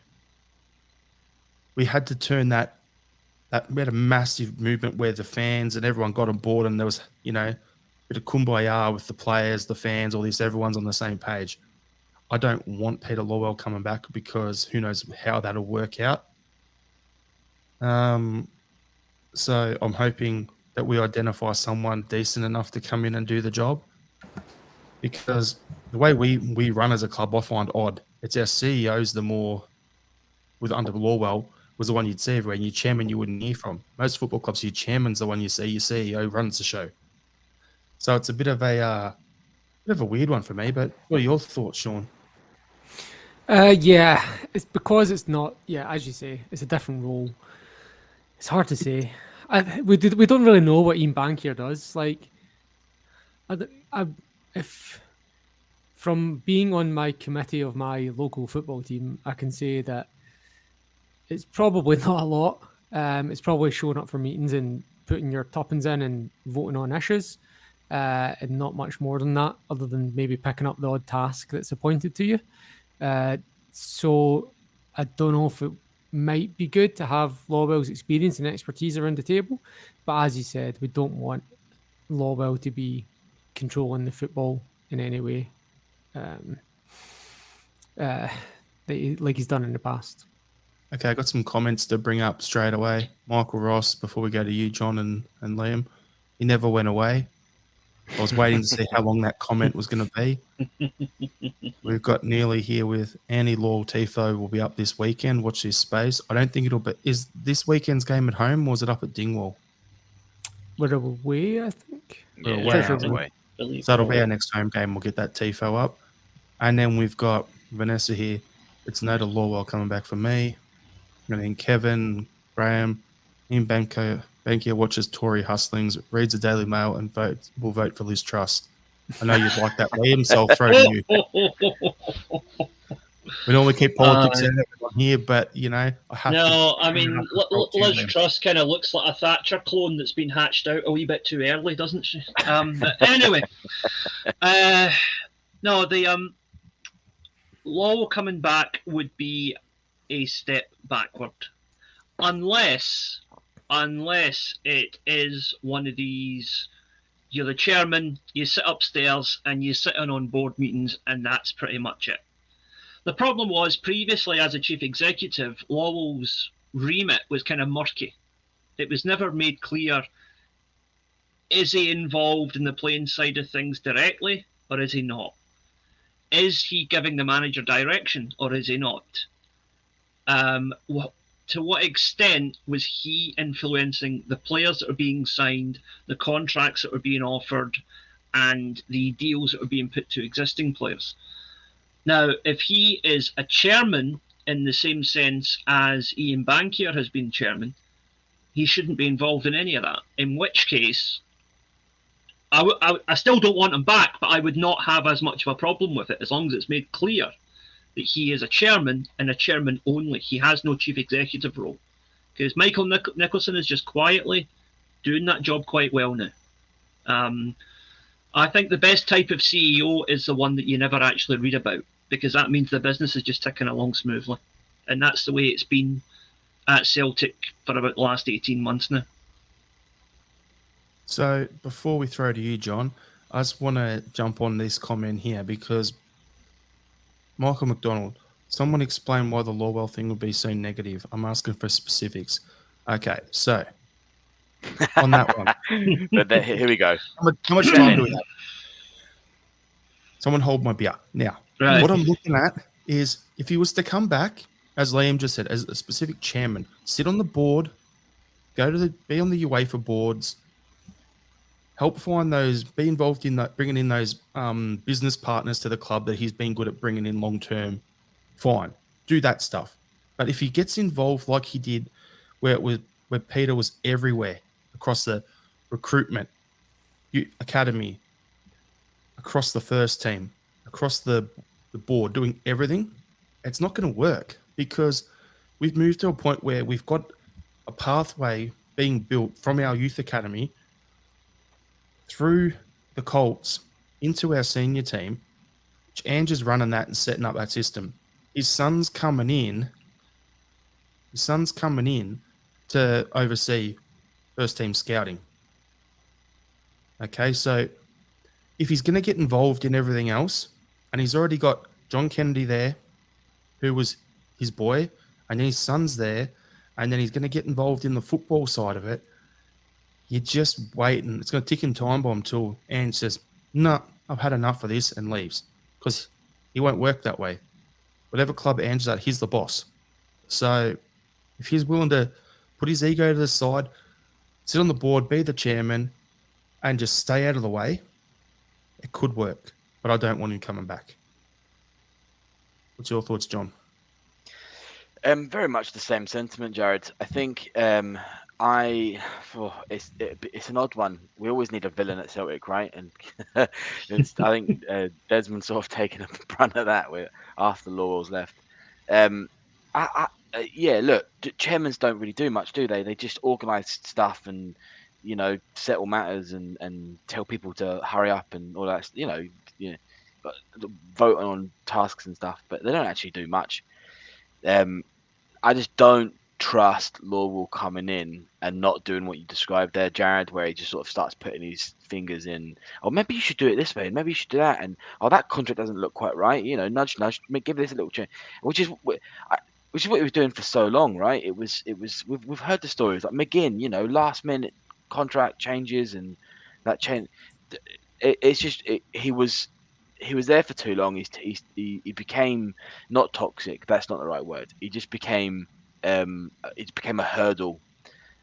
We had to turn that we had a massive movement where the fans and everyone got on board, and there was, a bit of kumbaya with the players, the fans, all this, everyone's on the same page. I don't want Peter Lawwell coming back because who knows how that'll work out. So I'm hoping that we identify someone decent enough to come in and do the job, because the way we run as a club, I find odd. It's our CEOs under Lawwell was the one you'd see everywhere, and your chairman you wouldn't hear from. Most football clubs, your chairman's the one you see, your CEO runs the show. So it's a bit of a weird one for me, but what are your thoughts, Sean? Yeah, it's because it's not. Yeah, as you say, it's a different role. It's hard to say. We don't really know what Ian Bankier does. Like, if from being on my committee of my local football team, I can say that it's probably not a lot. It's probably showing up for meetings and putting your tuppence in and voting on issues, and not much more than that, other than maybe picking up the odd task that's appointed to you. So I don't know if it might be good to have Lawwell's experience and expertise around the table, but as you said, we don't want Lawwell to be controlling the football in any way, like he's done in the past. Okay, I got some comments to bring up straight away. Michael Ross, before we go to you, John and Liam, he never went away. I was waiting to see how long that comment was going to be. We've got Nearly here with Annie Law Tifo will be up this weekend. Watch this space. I don't think it'll be. Is this weekend's game at home or is it up at Dingwall? We're away, I think. Yeah, We're away, away, away. So that'll be our next home game. We'll get that Tifo up. And then we've got Vanessa here. It's no to Lawwell coming back for me. And then Kevin, Graham, Ian Bankier watches Tory hustlings, reads the Daily Mail, and will vote for Liz Truss. I know you'd like that, Liam, so I'll throw to you. We normally keep politics out on here, but, I have to. No, I mean, Liz Truss kind of looks like a Thatcher clone that's been hatched out a wee bit too early, doesn't she? But anyway, no, the Law coming back would be a step backward, unless it is one of these, you're the chairman, you sit upstairs and you sit in on board meetings, and that's pretty much it. The problem was previously as a chief executive, Lawwell's remit was kind of murky. It was never made clear, is he involved in the playing side of things directly or is he not? Is he giving the manager direction or is he not? To what extent was he influencing the players that are being signed, the contracts that were being offered, and the deals that were being put to existing players? Now, if he is a chairman in the same sense as Ian Bankier has been chairman, he shouldn't be involved in any of that. In which case, I still don't want him back, but I would not have as much of a problem with it as long as it's made clear that he is a chairman and a chairman only. He has no chief executive role. Because Michael Nicholson is just quietly doing that job quite well now. I think the best type of CEO is the one that you never actually read about, because that means the business is just ticking along smoothly. And that's the way it's been at Celtic for about the last 18 months now. So before we throw to you, John, I just want to jump on this comment here because Michael McDonald, someone explain why the Lorwell thing would be so negative. I'm asking for specifics. Okay, so on that one, But here we go. how much time do we have? Someone hold my beer. Now, Right. what I'm looking at is if he was to come back, as Liam just said, as a specific chairman, sit on the board, be on the UEFA boards, help find those, be involved in that, bringing in those business partners to the club that he's been good at bringing in long term. Fine, do that stuff. But if he gets involved like he did, where Peter was everywhere across the recruitment, academy, across the first team, across the board, doing everything, it's not going to work because we've moved to a point where we've got a pathway being built from our youth academy through the Colts into our senior team, which Ange is running that and setting up that system. His son's coming in to oversee first team scouting. Okay, so if he's going to get involved in everything else, and he's already got John Kennedy there, who was his boy, and then his son's there, and then he's going to get involved in the football side of it, you're just waiting. It's going to tick in time bomb till Ange says, no, I've had enough of this, and leaves. Because he won't work that way. Whatever club Ange is at, he's the boss. So if he's willing to put his ego to the side, sit on the board, be the chairman, and just stay out of the way, it could work. But I don't want him coming back. What's your thoughts, John? Very much the same sentiment, Jared. I think it's an odd one. We always need a villain at Celtic, right? And I think Desmond's sort of taken a brunt of that after Laurel's left. Look, chairmans don't really do much, do they? They just organise stuff and settle matters and tell people to hurry up and all that. But vote on tasks and stuff, but they don't actually do much. I just don't trust Laurel coming in and not doing what you described there, Jared, where he just sort of starts putting his fingers in. Oh, maybe you should do it this way, and maybe you should do that, and that contract doesn't look quite right. Nudge, give this a little change, which is what he was doing for so long, right? It was. We've heard the stories like McGinn, last minute contract changes and that change. He was there for too long. He became not toxic. That's not the right word. He just became it became a hurdle,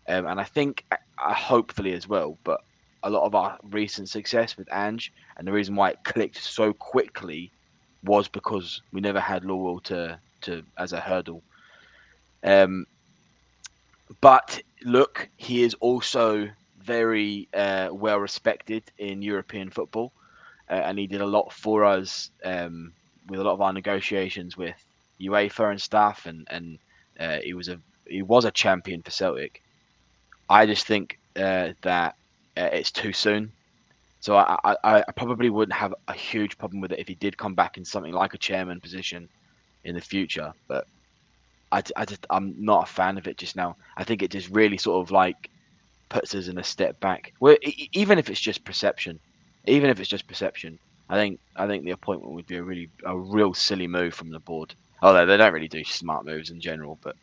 and I think hopefully as well. But a lot of our recent success with Ange and the reason why it clicked so quickly was because we never had Laurel to as a hurdle. But look, he is also very well respected in European football. And he did a lot for us with a lot of our negotiations with UEFA and stuff, and he was a champion for Celtic. I just think that it's too soon. So I probably wouldn't have a huge problem with it if he did come back in something like a chairman position in the future. But I'm not a fan of it just now. I think it just really sort of like puts us in a step back. Even if it's just perception. I think the appointment would be a real silly move from the board. Although they don't really do smart moves in general, but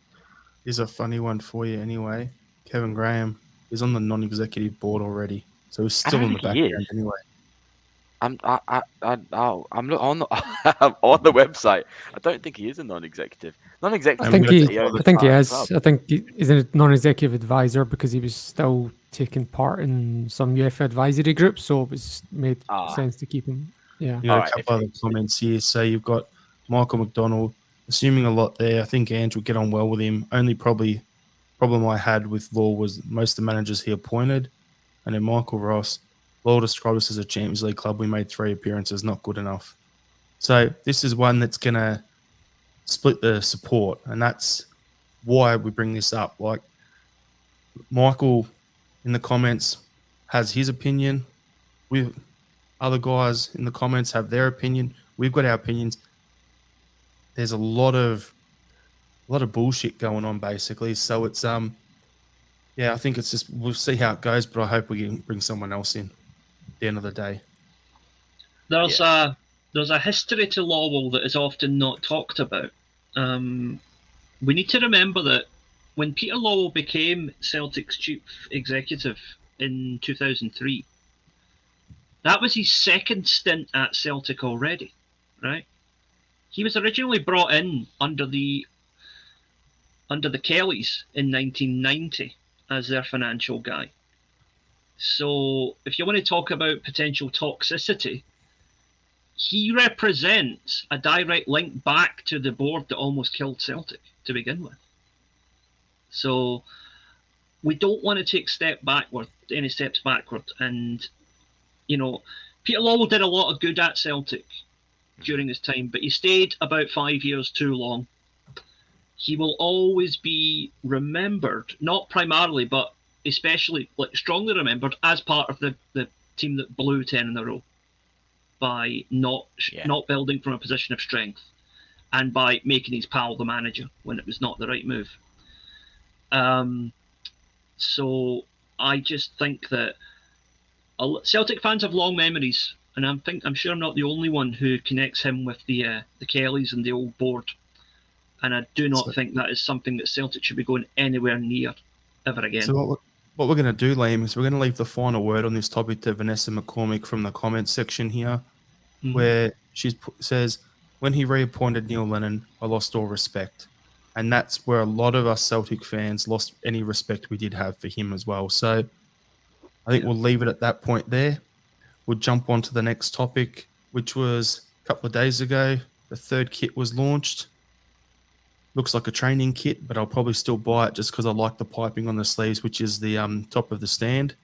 Here's a funny one for you anyway. Kevin Graham is on the non-executive board already, so he's still in the background anyway. I'm on the website. I don't think he is a non-executive. Non-executive. I think he is. I think he's a non-executive advisor because he was still taking part in some UEFA advisory groups, so it was made sense to keep him. Yeah. You got a couple other comments here. So you've got Michael McDonald, assuming a lot there. I think Ange will get on well with him. Only probably problem I had with Law was most of the managers he appointed, and then Michael Ross. Law described us as a Champions League club. We made 3 appearances, not good enough. So this is one that's going to split the support, and that's why we bring this up. Like Michael in the comments has his opinion. Other guys in the comments have their opinion. We've got our opinions. There's a lot of bullshit going on, basically. So it's yeah, I think it's just we'll see how it goes, but I hope we can bring someone else in at the end of the day. There's a history to Lowell that is often not talked about. We need to remember that when Peter Lowell became Celtic's chief executive in 2003, that was his second stint at Celtic already, right? He was originally brought in under the Kellys in 1990 as their financial guy. So if you want to talk about potential toxicity, he represents a direct link back to the board that almost killed Celtic to begin with. So we don't want to take any steps backward. And, you know, Peter Lowell did a lot of good at Celtic during his time, but he stayed about 5 years too long. He will always be remembered, not primarily, but especially strongly remembered as part of the team that blew 10 in a row by not building from a position of strength and by making his pal the manager when it was not the right move. So I just think that Celtic fans have long memories, and I'm sure I'm not the only one who connects him with the Kellys and the old board. And I do not think that is something that Celtic should be going anywhere near ever again. So what we're going to do, Liam, is we're going to leave the final word on this topic to Vanessa McCormick from the comments section here, where she says, when he reappointed Neil Lennon, I lost all respect. And that's where a lot of us Celtic fans lost any respect we did have for him as well. So I think we'll leave it at that point there. We'll jump on to the next topic, which was a couple of days ago. The third kit was launched. Looks like a training kit, but I'll probably still buy it just because I like the piping on the sleeves, which is the top of the stand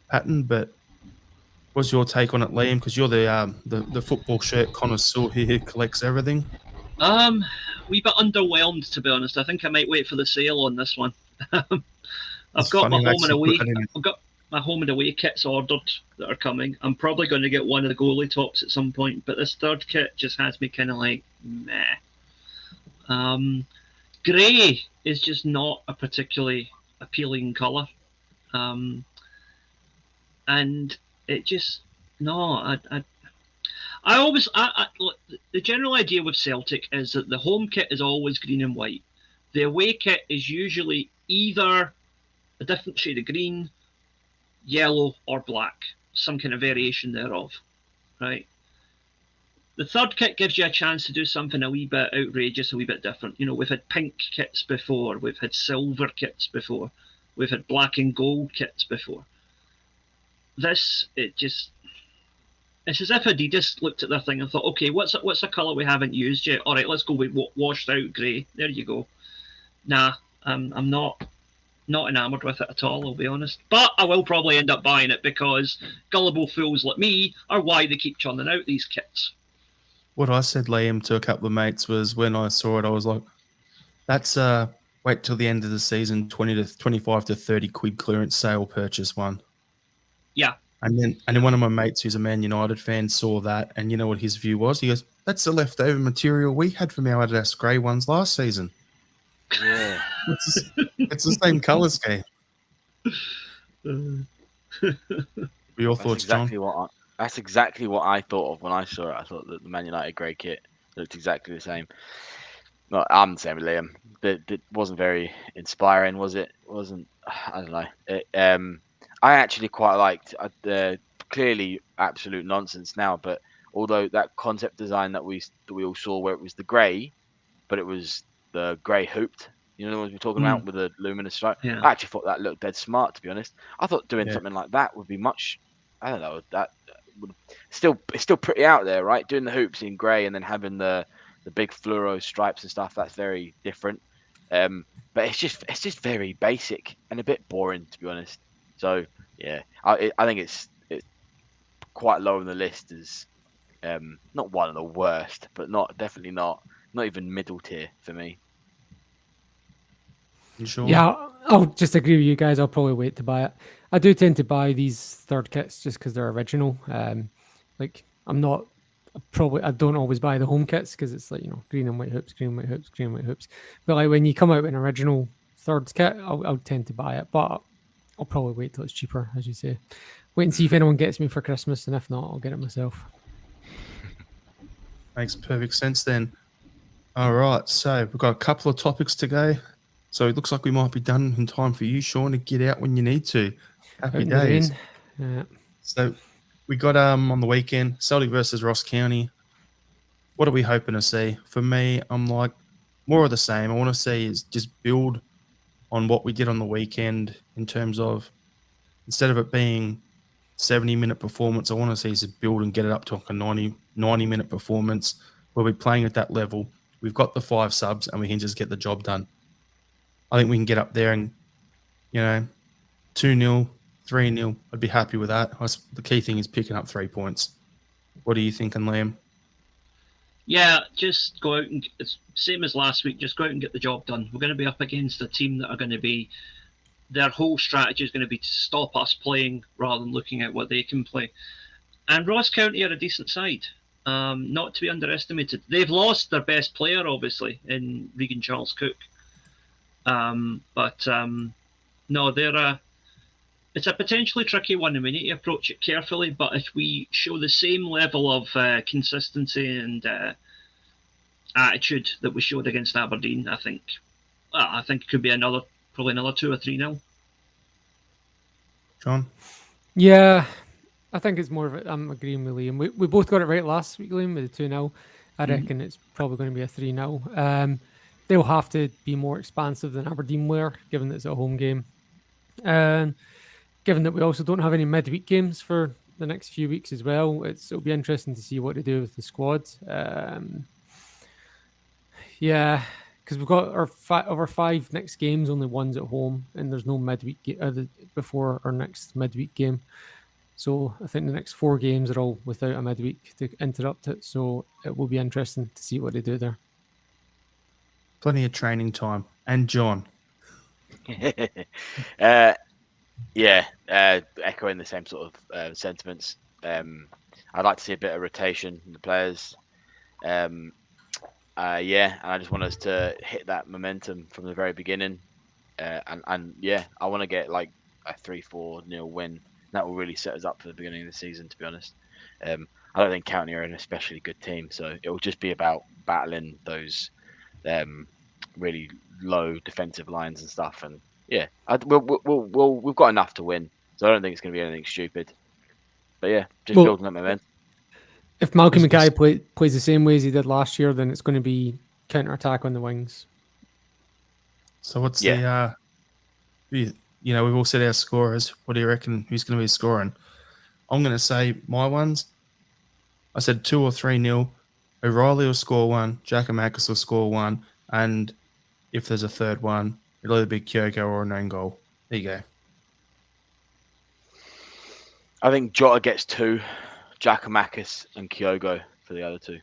pattern. But what's your take on it, Liam? Because you're the football shirt connoisseur here, collects everything. Wee bit underwhelmed, to be honest. I think I might wait for the sale on this one. I've got my home and away kits ordered that are coming. I'm probably going to get one of the goalie tops at some point, but this third kit just has me kind of like meh. Grey is just not a particularly appealing colour. And it just, no, the general idea with Celtic is that the home kit is always green and white. The away kit is usually either a different shade of green, yellow, or black, some kind of variation thereof, right? The third kit gives you a chance to do something a wee bit outrageous, a wee bit different. You know, we've had pink kits before, we've had silver kits before, we've had black and gold kits before. It's as if Adidas looked at their thing and thought, okay, what's a colour we haven't used yet? All right, let's go with washed out grey. There you go. Nah, I'm not enamoured with it at all, I'll be honest. But I will probably end up buying it because gullible fools like me are why they keep churning out these kits. What I said, Liam, to a couple of mates was when I saw it, I was like, that's wait till the end of the season, 20 to 25 to 30 quid clearance sale purchase one. Yeah. And then one of my mates who's a Man United fan saw that, and you know what his view was? He goes, that's the leftover material we had from our Adidas grey ones last season. Yeah. It's the same colour scheme. Your thoughts, John? That's exactly what I thought of when I saw it. I thought that the Man United grey kit looked exactly the same. No, I'm the same with Liam. It wasn't very inspiring, was it? It wasn't. I don't know. I actually quite liked clearly absolute nonsense now, but although that concept design that we all saw where it was the grey, but it was the grey hooped. You know the ones we're talking about with the luminous stripe. Yeah. I actually thought that looked dead smart, to be honest. I thought doing something like that would be much. I don't know. That would it's still pretty out there, right? Doing the hoops in grey and then having the big fluoro stripes and stuff. That's very different. But it's just very basic and a bit boring, to be honest. So yeah, I think it's quite low on the list as not one of the worst, but definitely not even middle tier for me. You sure? Yeah, I'll just agree with you guys. I'll probably wait to buy it. I do tend to buy these third kits just because they're original. Like I'm not I don't always buy the home kits because it's like, you know, green and white hoops, green and white hoops, green and white hoops. But like when you come out with an original third kit, I'll tend to buy it. But I'll probably wait till it's cheaper, as you say. Wait and see if anyone gets me for Christmas, and if not, I'll get it myself. Makes perfect sense then. All right, so we've got a couple of topics to go. So it looks like we might be done in time for you, Sean, to get out when you need to. Out Happy in the days. rain. Yeah. So we got on the weekend, Celtic versus Ross County. What are we hoping to see? For me, I'm like more of the same. I want to see is just build on what we did on the weekend in terms of instead of it being 70-minute performance, I want to see us build and get it up to like a 90-minute performance where we're playing at that level. We've got the 5 subs and we can just get the job done. I think we can get up there and, 2-0, 3-0. I'd be happy with that. The key thing is picking up 3 points. What are you thinking, Liam? Yeah, just go out and it's same as last week. Just go out and get the job done. We're going to be up against a team that are going to be. Their whole strategy is going to be to stop us playing rather than looking at what they can play. And Ross County are a decent side, not to be underestimated. They've lost their best player, obviously, in Regan Charles Cook. But no, it's a potentially tricky one, and we need to approach it carefully. But if we show the same level of consistency and attitude that we showed against Aberdeen, I think it could be probably another 2 or 3-0. John? Yeah, I think it's more of it. I'm agreeing with Liam. We both got it right last week, Liam, with the 2-0. I reckon it's probably going to be a 3-0. They'll have to be more expansive than Aberdeen were, given that it's a home game. And given that we also don't have any midweek games for the next few weeks as well, it'll be interesting to see what they do with the squad. Yeah, because we've got our 5 next games, only one's at home, and there's no midweek before our next midweek game. So I think the next 4 games are all without a midweek to interrupt it. So it will be interesting to see what they do there. Plenty of training time. And John? Echoing the same sort of sentiments. I'd like to see a bit of rotation in the players. And I just want us to hit that momentum from the very beginning. I want to get like a 3-4-0 win. That will really set us up for the beginning of the season, to be honest. I don't think County are an especially good team, so it will just be about battling those really low defensive lines and stuff. And yeah, we've got enough to win, so I don't think it's going to be anything stupid. But yeah, just building that momentum. If Malcolm Mccarthy plays the same way as he did last year, then it's going to be counter-attack on the wings. So what's the we've all said our scorers. What do you reckon? Who's going to be scoring? I'm going to say my ones. I said 2 or 3-0. O'Reilly will score 1. Giakoumakis will score 1. And if there's a third one, it'll either be Kyogo or an own goal. There you go. I think Jota gets 2. Giakoumakis and Kyogo for the other 2.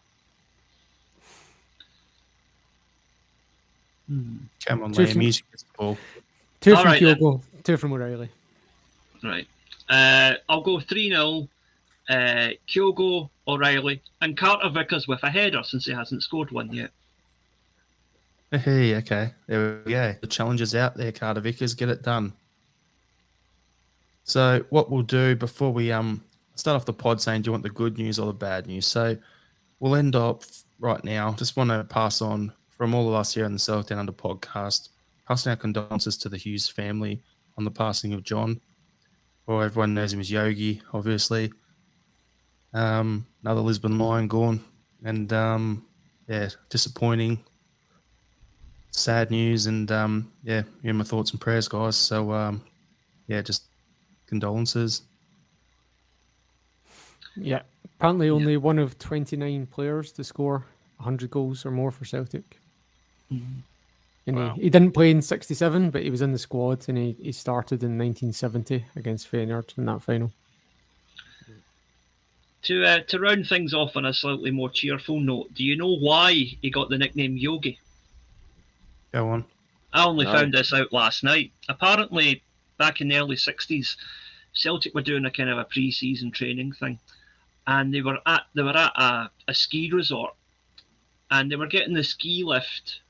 Come on, Liam. Music gets the ball. 2 from Kyogo, 2 from O'Reilly. Right. I'll go 3-0. Kyogo, O'Reilly, and Carter Vickers with a header since he hasn't scored one yet. Hey, okay. There we go. The challenge is out there, Carter Vickers. Get it done. So what we'll do before we start off the pod saying, do you want the good news or the bad news? So we'll end up right now. Just want to pass on from all of us here in the Celtic Down Under podcast, passing our condolences to the Hughes family on the passing of John, or everyone knows him as Yogi, obviously. Another Lisbon Lion gone, and disappointing, sad news, and my thoughts and prayers, guys. So just condolences. Yeah, apparently only one of 29 players to score 100 goals or more for Celtic. Mm-hmm. And he didn't play in 67, but he was in the squad, and he started in 1970 against Feyenoord in that final. To round things off on a slightly more cheerful note, do you know why he got the nickname Yogi? Go on. I only found this out last night. Apparently, back in the early 60s, Celtic were doing a kind of a pre-season training thing. and they were at a ski resort, and they were getting the ski lift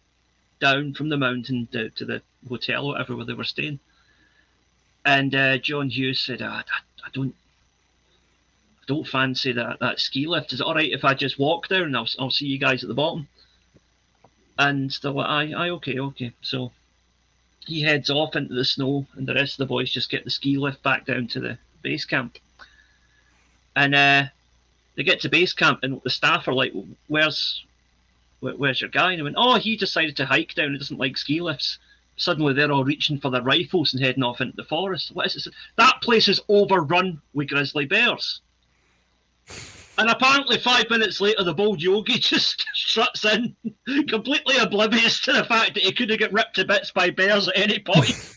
down from the mountain to the hotel or whatever where they were staying. And John Hughes said, I don't fancy that ski lift. Is it all right if I just walk down and I'll see you guys at the bottom? And they're like, aye, okay. So he heads off into the snow, and the rest of the boys just get the ski lift back down to the base camp. And they get to base camp, and the staff are like, where's your guy? And he went, oh, he decided to hike down. He doesn't like ski lifts. Suddenly they're all reaching for their rifles and heading off into the forest. What is it? That place is overrun with grizzly bears. And apparently 5 minutes later, the bold yogi just struts in, completely oblivious to the fact that he could have got ripped to bits by bears at any point.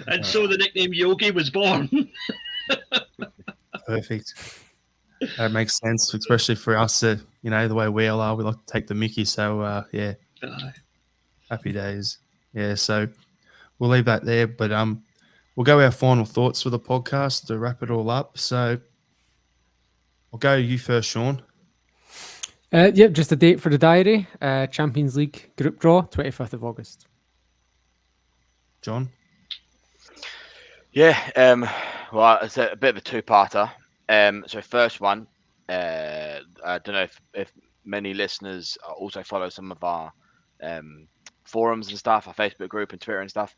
And so the nickname Yogi was born. Perfect. That makes sense, especially for us, the way we all are. We like to take the mickey. So, yeah, happy days. Yeah, so we'll leave that there. But we'll go our final thoughts for the podcast to wrap it all up. So I'll go you first, Sean. Yep, just a date for the diary. Champions League group draw, 25th of August. John? Yeah, well, it's a bit of a two-parter. So first one, I don't know if many listeners also follow some of our forums and stuff, our Facebook group and Twitter and stuff.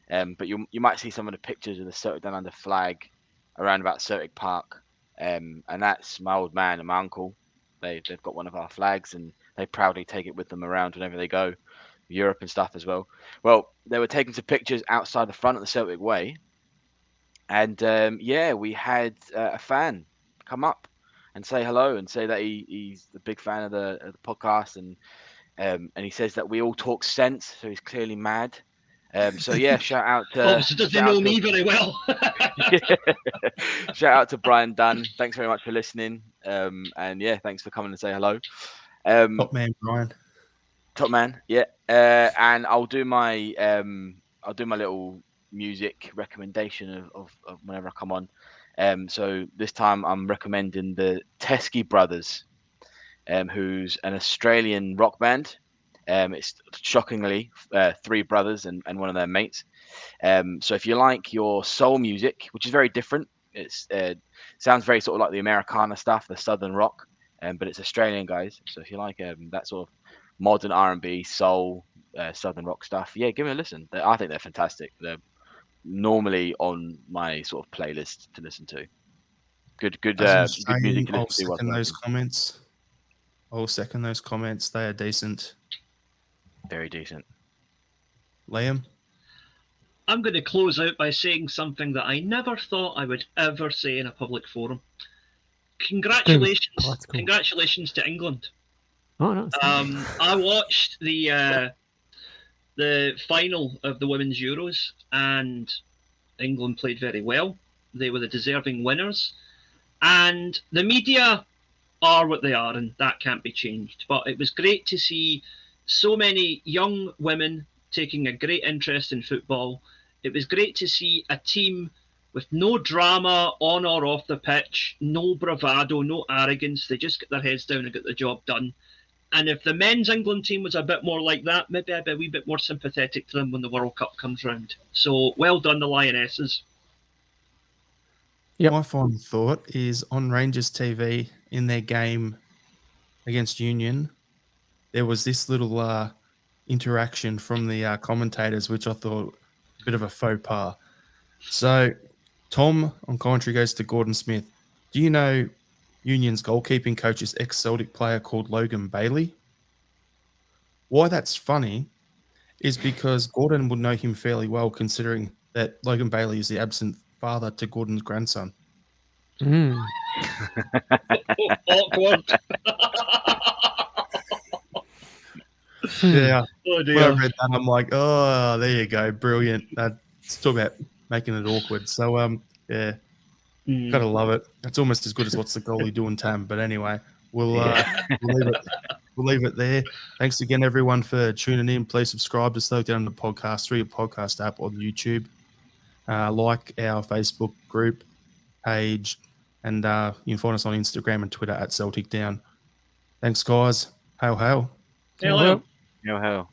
But you might see some of the pictures of the Celtic Down Under flag around about Celtic Park. And that's my old man and my uncle. They've got one of our flags, and they proudly take it with them around whenever they go, Europe and stuff as well. Well, they were taking some pictures outside the front of the Celtic Way. And we had a fan come up and say hello and say that he's a big fan of the podcast, and he says that we all talk sense, so he's clearly mad. So yeah, shout out to. So does he know me very well? Shout out to Brian Dunn. Thanks very much for listening. And yeah, thanks for coming to say hello. Top man, Brian. Top man, yeah. And I'll do my little music recommendation of whenever I come on. So this time I'm recommending the Pesky Brothers, who's an Australian rock band. It's shockingly 3 brothers and one of their mates. So if you like your soul music, which is very different, it's sounds very sort of like the Americana stuff, the Southern rock, but it's Australian guys. So if you like that sort of modern R&B, soul, Southern rock stuff, yeah, give me a listen. I think they're fantastic. They're normally on my sort of playlist to listen to. Good music to listen to. I'll second those comments. They are decent. Very decent. Liam? I'm going to close out by saying something that I never thought I would ever say in a public forum. Congratulations to England. Oh, no. I watched the final of the Women's Euros, and England played very well. They were the deserving winners. And the media are what they are, and that can't be changed. But it was great to see so many young women taking a great interest in football. It was great to see a team with no drama on or off the pitch, no bravado, no arrogance. They just get their heads down and get the job done. And if the men's England team was a bit more like that, maybe I'd be a wee bit more sympathetic to them when the World Cup comes round. So well done, the Lionesses. Yep. My final thought is on Rangers TV in their game against Union, there was this little interaction from the commentators, which I thought a bit of a faux pas. So Tom on commentary goes to Gordon Smith. Do you know Union's goalkeeping coach is ex-Celtic player called Logan Bailey? Why that's funny is because Gordon would know him fairly well, considering that Logan Bailey is the absent father to Gordon's grandson. Awkward. Yeah. Oh, dear. When I read that, I'm like, oh, there you go. Brilliant. Let's talk about making it awkward. So, yeah, gotta love it. It's almost as good as what's the goalie doing, Tam. But anyway, we'll leave it there. Thanks again, everyone, for tuning in. Please subscribe to Celtic Down Under podcast through your podcast app or YouTube. Like our Facebook group. page, and you can find us on Instagram and Twitter at Celtic Down. Thanks, guys. Hail, hail. Hello. Well, Hell.